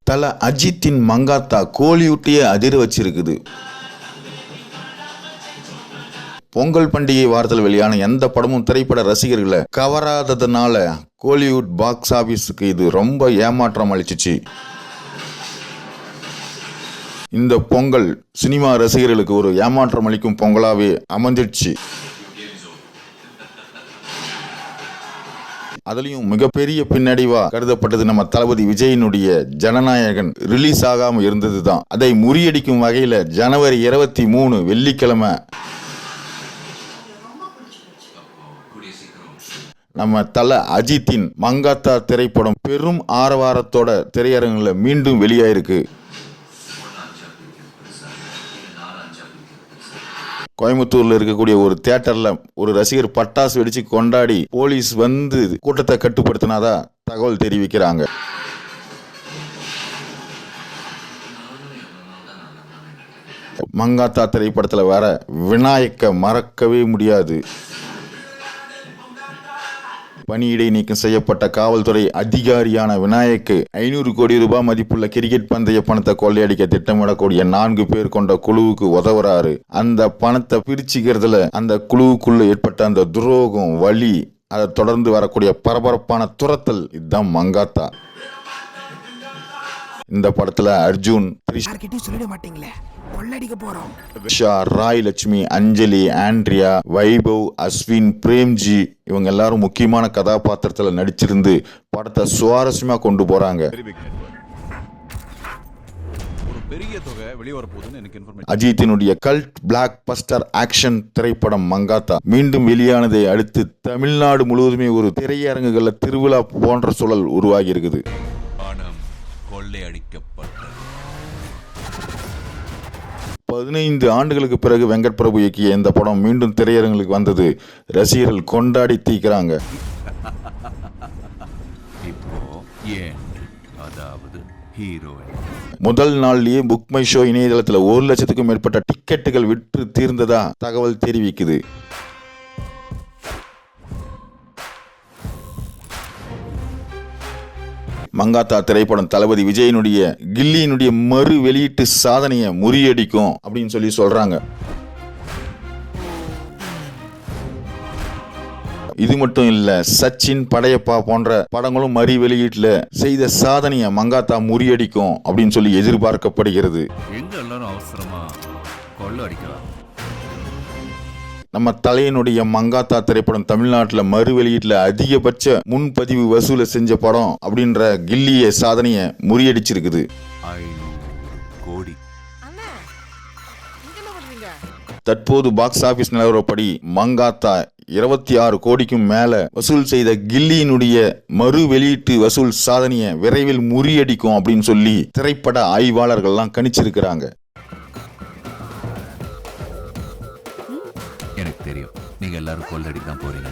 தல அஜித்தின் மங்காத்தா கோலிவுட்டையே அதிர வச்சிருக்குது. பொங்கல் பண்டிகை வாரத்தில் வெளியான எந்த படமும் திரைப்பட ரசிகர்களை கவராததுனால கோலிவுட் பாக்ஸ் ஆபீஸுக்கு இது ரொம்ப ஏமாற்றம் அளிச்சிச்சு. இந்த பொங்கல் சினிமா ரசிகர்களுக்கு ஒரு ஏமாற்றம் அளிக்கும் பொங்கலாவே அமைஞ்சிடுச்சு. அதுலயும் மிகப்பெரிய பின்னடைவா கருதப்பட்டது நம்ம தளபதி விஜயினுடைய ஜனநாயகன் ரிலீஸ் ஆகாம இருந்ததுதான். அதை முறியடிக்கும் வகையில ஜனவரி 23 வெள்ளிக்கிழமை நம்ம தல அஜித்தின் மங்காத்தா திரைப்படம் பெரும் ஆரவாரத்தோட திரையரங்குல மீண்டும் வெளியாயிருக்கு. கோயம்புத்தூர்ல இருக்கக்கூடிய ஒரு தியேட்டர்ல ஒரு ரசிகர் பட்டாசு வெடிச்சு கொண்டாடி போலீஸ் வந்து கூட்டத்தை கட்டுப்படுத்தினாதா தகவல் தெரிவிக்கிறாங்க. மங்காத்தா திரைப்படத்துல வர விநாயக்க மறக்கவே முடியாது. பணியிடை நீக்கம் செய்யப்பட்ட காவல்துறை அதிகாரியான விநாயக்கு 500 கோடி ரூபாய் மதிப்புள்ள கிரிக்கெட் பந்தய பணத்தை கொள்ளையடிக்க திட்டமிடக்கூடிய 4 பேர் கொண்ட குழுவுக்கு உதவுறாரு. அந்த பணத்தை பிரிச்சுக்கிறதுல அந்த குழுவுக்குள்ள ஏற்பட்ட அந்த துரோகம், வலி, அதை தொடர்ந்து வரக்கூடிய பரபரப்பான துரத்தல், இதுதான் மங்காத்தா. இந்த படத்துல அர்ஜுன், ராய் லட்சுமி, அஞ்சலி, ஆண்ட்ரியா, வைபவ், அஸ்வின், பிரேம்ஜி இவங்க எல்லாரும் முக்கியமான கதாபாத்திரத்துல நடிச்சிருந்து படத்தை சுவாரஸ்யமா கொண்டு போறாங்க. அஜித்தினுடைய கல்ட் பிளாக் பஸ்டர் ஆக்ஷன் திரைப்படம் மங்காத்தா மீண்டும் வெளியானதை அடுத்து தமிழ்நாடு முழுவதுமே ஒரு திரையரங்குகள்ல திருவிழா போன்ற சூழல் உருவாகி இருக்குது. 15 ஆண்டுகளுக்கு பிறகு வெங்கட் பிரபு இயக்கிய இந்த படம் மீண்டும் திரையரங்குகளுக்கு வந்தது ரசிகர்கள் கொண்டாடி தீக்கிறாங்க. முதல் நாள்லயே புக் மை ஷோ இணையதளத்தில் 1 லட்சத்துக்கும் மேற்பட்ட டிக்கெட்டுகள் விற்று தீர்ந்ததா தகவல் தெரிவிக்குது. மங்காத்தா திரைப்படம் தளபதி விஜயினுடைய கில்லியினுடைய மறு வெளியீட்டு சாதனையை முறியடிக்கும் அப்படின்னு சொல்லி சொல்றாங்க. இது மட்டும் இல்ல, சச்சின், படையப்பா போன்ற படங்களும் மறு வெளியீட்டுல செய்த சாதனையை மங்காத்தா முறியடிக்கும் அப்படின்னு சொல்லி எதிர்பார்க்கப்படுகிறது. நம்ம தலையினுடைய மங்காத்தா திரைப்படம் தமிழ்நாட்டில் மறு வெளியீட்டில் அதிகபட்ச முன்பதிவு வசூலை செஞ்ச படம் அப்படின்ற கில்லிய சாதனையை முறியடிச்சிருக்குது. தற்போது பாக்ஸ் ஆபீஸ் நிலவரப்படி மங்காத்தா 26 கோடிக்கும் மேல வசூல் செய்த கில்லியினுடைய மறு வெளியீட்டு வசூல் சாதனையை விரைவில் முறியடிக்கும் அப்படின்னு சொல்லி திரைப்பட ஆய்வாளர்கள்லாம் கணிச்சிருக்கிறாங்க. எனக்கு தெரியும், நீங்க எல்லாரும் கொள்ளடி தான் போறீங்க.